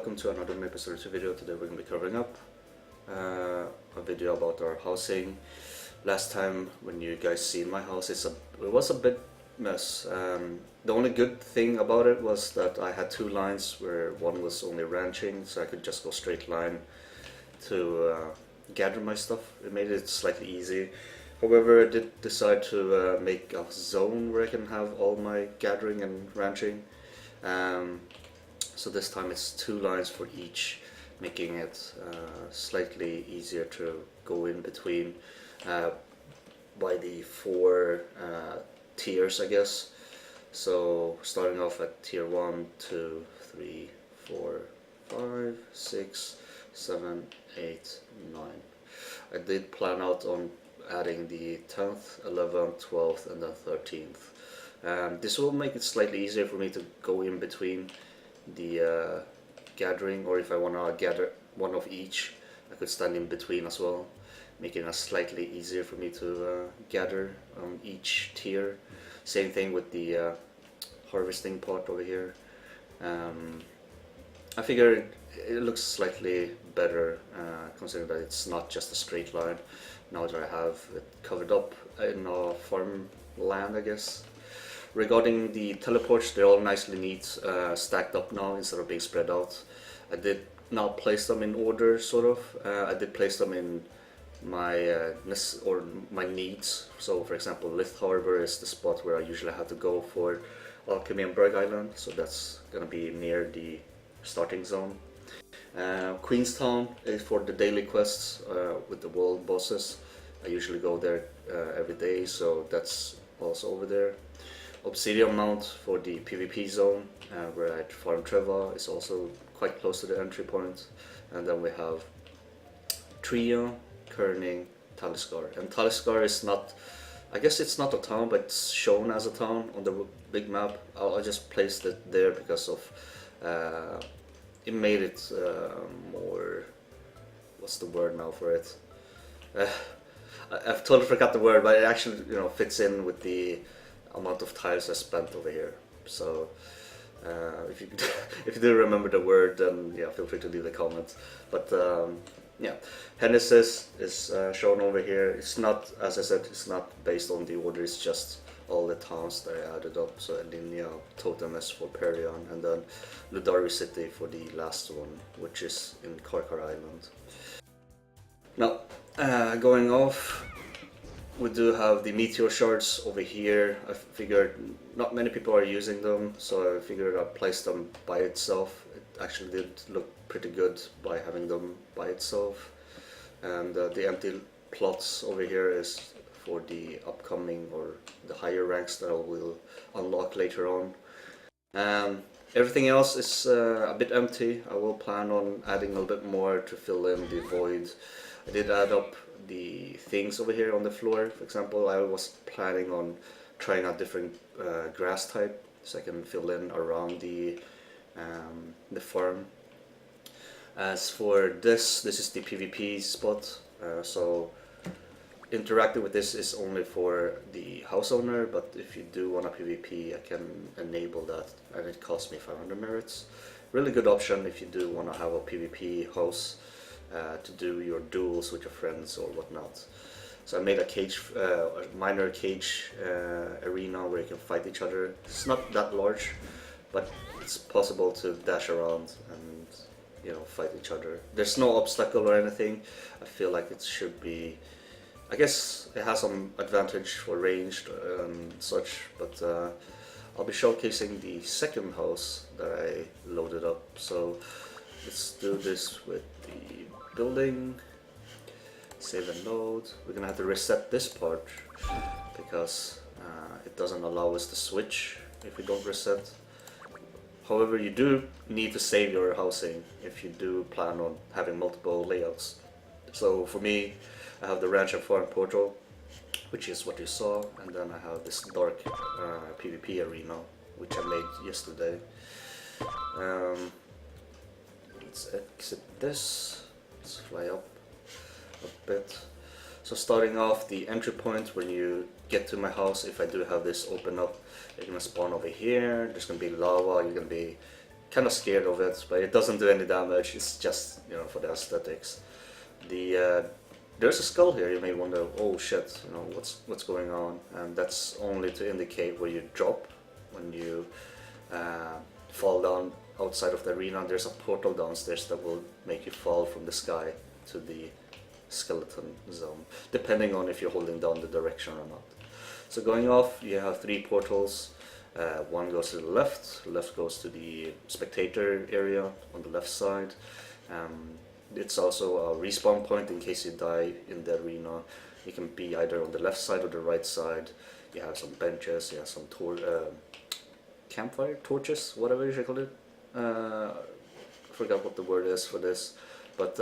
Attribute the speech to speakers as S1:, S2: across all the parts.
S1: welcome to another Maplestory video. Today we're going to be covering up a video about our housing. Last time when you guys seen my house, it was a bit mess. The only good thing about it was that I had two lines where one was only ranching, so I could just go straight line to gather my stuff. It made it slightly easy. However, I did decide to make a zone where I can have all my gathering and ranching. So this time it's two lines for each, making it slightly easier to go in between by the four tiers, I guess. So starting off at tier 1, 2, 3, 4, 5, 6, 7, 8, 9. I did plan out on adding the 10th, 11th, 12th and then 13th. This will make it slightly easier for me to go in between the gathering, or if I want to gather one of each, I could stand in between as well, making it slightly easier for me to gather on each tier. Same thing with the harvesting part over here. I figure it looks slightly better considering that it's not just a straight line now that I have it covered up in a farmland, I guess. Regarding the teleports, they're all nicely neat, stacked up now instead of being spread out. I did not place them in order, sort of. I did place them in my my needs. So, for example, Lith Harbor is the spot where I usually have to go for Alchemy and Berg Island, so that's gonna be near the starting zone. Queenstown is for the daily quests with the world bosses. I usually go there every day, so that's also over there. Obsidian Mount for the PvP zone, where I farm Treva, is also quite close to the entry point. And then we have Tria, Kerning, Taliskar. And Taliskar is not, I guess it's not a town, but it's shown as a town on the big map. I just placed it there because of, it made it more, what's the word now for it? I've totally forgot the word, but it actually, fits in with the amount of tiles I spent over here. So if you do remember the word, then yeah, feel free to leave a comment. But yeah, Hennessy's is shown over here. It's not, as I said, it's not based on the order, it's just all the towns that I added up. So Linnea, Totemes for Perion, and then Ludari City for the last one, which is in Karkar Island. Now, going off, we do have the meteor shards over here. I figured not many people are using them, so I figured I'd place them by itself. It actually did look pretty good by having them by itself. And the empty plots over here is for the upcoming or the higher ranks that I will unlock later on. Everything else is a bit empty. I will plan on adding a little bit more to fill in the void. I did add up the things over here on the floor. For example, I was planning on trying out different grass type so I can fill in around the farm. As for this is the PvP spot, so interacting with this is only for the house owner, but if you do want a PvP, I can enable that, and it costs me 500 merits. Really good option if you do want to have a PvP house to do your duels with your friends or whatnot. So I made a minor cage arena where you can fight each other. It's not that large, but it's possible to dash around and fight each other. There's no obstacle or anything. I feel like it should be, I guess it has some advantage for ranged and such, but I'll be showcasing the second house that I loaded up. So let's do this with the building, save and load. We're gonna have to reset this part because it doesn't allow us to switch if we don't reset. However, you do need to save your housing if you do plan on having multiple layouts. So for me, I have the ranch and farm portal, which is what you saw, and then I have this dark PvP arena, which I made yesterday. Let's exit this. Let's fly up a bit. So starting off, the entry point when you get to my house, if I do have this open up, you're gonna spawn over here. There's gonna be lava. You're gonna be kind of scared of it, but it doesn't do any damage. It's just, you know, for the aesthetics. There's a skull here. You may wonder, oh shit, you know, what's going on? And that's only to indicate where you drop when you fall down outside of the arena. There's a portal downstairs that will make you fall from the sky to the skeleton zone, depending on if you're holding down the direction or not. So going off, you have 3 portals. One goes to the left goes to the spectator area on the left side. It's also a respawn point in case you die in the arena. You can be either on the left side or the right side. You have some benches, you have some campfire torches, whatever you should call it. I forgot what the word is for this, but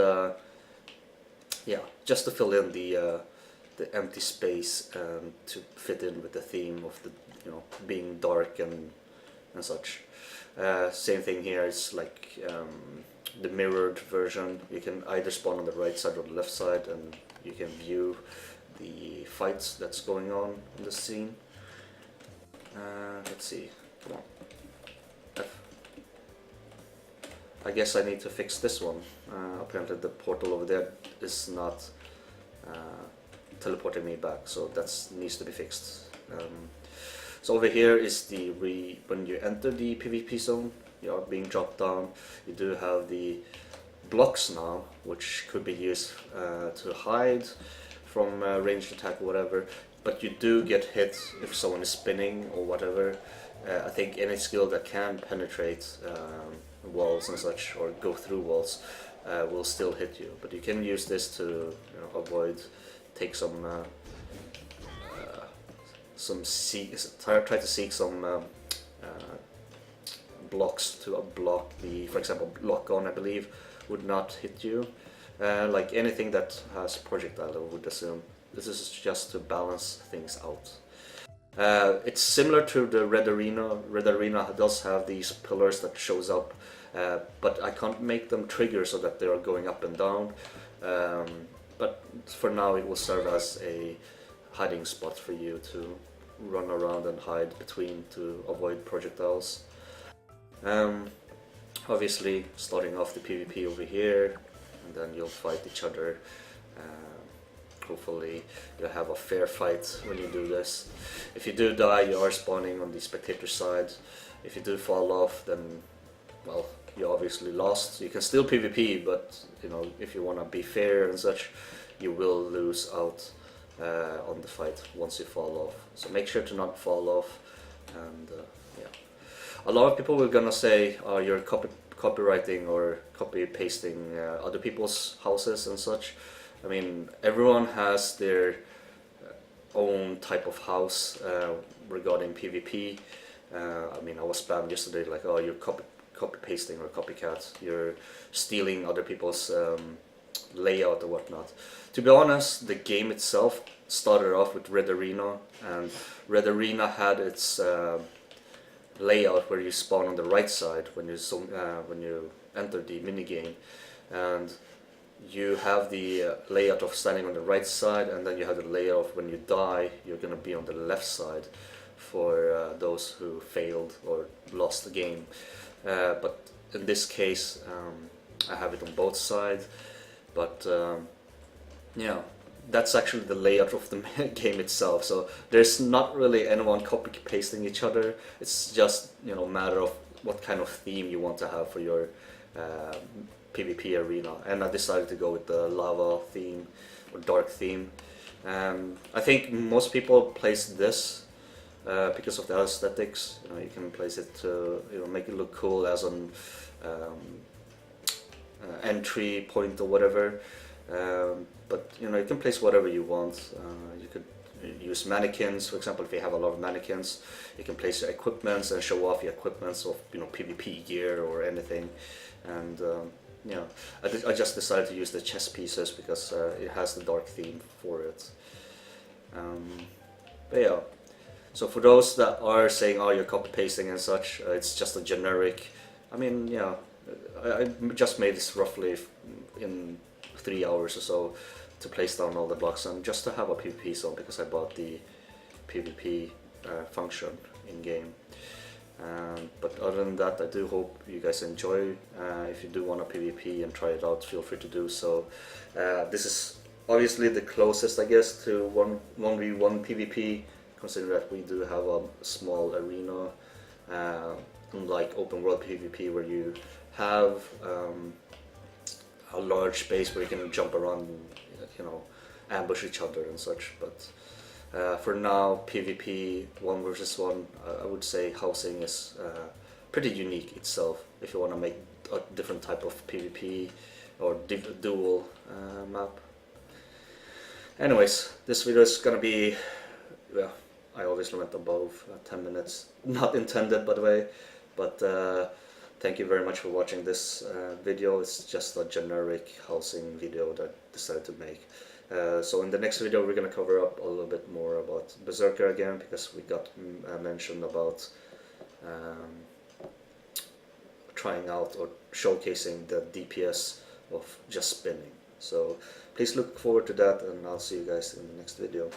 S1: yeah, just to fill in the empty space and to fit in with the theme of the, you know, being dark and such. Same thing here. It's like the mirrored version. You can either spawn on the right side or the left side, and you can view the fights that's going on in the scene. Let's see. Come on. F. I guess I need to fix this one. Apparently the portal over there is not teleporting me back, so that needs to be fixed. So over here is when you enter the PvP zone, you are being dropped down. You do have the blocks now, which could be used to hide from ranged attack or whatever, but you do get hit if someone is spinning or whatever. I think any skill that can penetrate walls and such, or go through walls, will still hit you, but you can use this to, you know, avoid, take some try to seek some blocks to block the, for example, lock on, I believe, would not hit you. Like anything that has projectile, I would assume. This is just to balance things out. It's similar to the Red Arena. Red Arena does have these pillars that shows up, but I can't make them trigger so that they are going up and down. But for now it will serve as a hiding spot for you to run around and hide between to avoid projectiles. Obviously starting off the PvP over here, and then you'll fight each other. Hopefully you'll have a fair fight when you do this. If you do die, you are spawning on the spectator side. If you do fall off, then, well, you obviously lost. You can still PvP, but, you know, if you want to be fair and such, you will lose out on the fight once you fall off. So make sure to not fall off. And yeah, a lot of people were gonna say, oh, you're copywriting or copy pasting other people's houses and such. I mean, everyone has their own type of house regarding PvP. I mean, I was spammed yesterday like, oh, you're copy pasting or copycat. You're stealing other people's layout or whatnot. To be honest, the game itself started off with Red Arena, and Red Arena had its layout where you spawn on the right side when you enter the minigame, and you have the layout of standing on the right side, and then you have the layout of when you die, you're gonna be on the left side for those who failed or lost the game. But in this case, I have it on both sides. But yeah, that's actually the layout of the game itself. So there's not really anyone copy pasting each other. It's just, you know, matter of what kind of theme you want to have for your PvP arena. And I decided to go with the lava theme or dark theme. I think most people place this because of the aesthetics. You know, you can place it to, you know, make it look cool as an entry point or whatever. But you know, you can place whatever you want. You could use mannequins, for example. If you have a lot of mannequins, you can place your equipments and show off your equipments of, you know, PvP gear or anything. And yeah, I just decided to use the chess pieces because it has the dark theme for it. But yeah, so for those that are saying, oh, you're copy pasting and such, it's just a generic. I mean, yeah, I just made this roughly in 3 hours or so to place down all the blocks and just to have a PvP zone because I bought the PvP function in game. But other than that, I do hope you guys enjoy. If you do want a PvP and try it out, feel free to do so. This is obviously the closest, I guess, to 1v1 PvP, considering that we do have a small arena, unlike open world PvP where you have a large space where you can jump around and, you know, ambush each other and such. But for now, PvP 1 versus 1, I would say housing is pretty unique itself. If you want to make a different type of PvP or dual map. Anyways, this video is gonna be, well, I obviously went above 10 minutes, not intended by the way, but thank you very much for watching this video. It's just a generic housing video that I decided to make. So in the next video we're gonna cover up a little bit more about Berserker again, because we got mentioned about trying out or showcasing the DPS of just spinning. So please look forward to that, and I'll see you guys in the next video.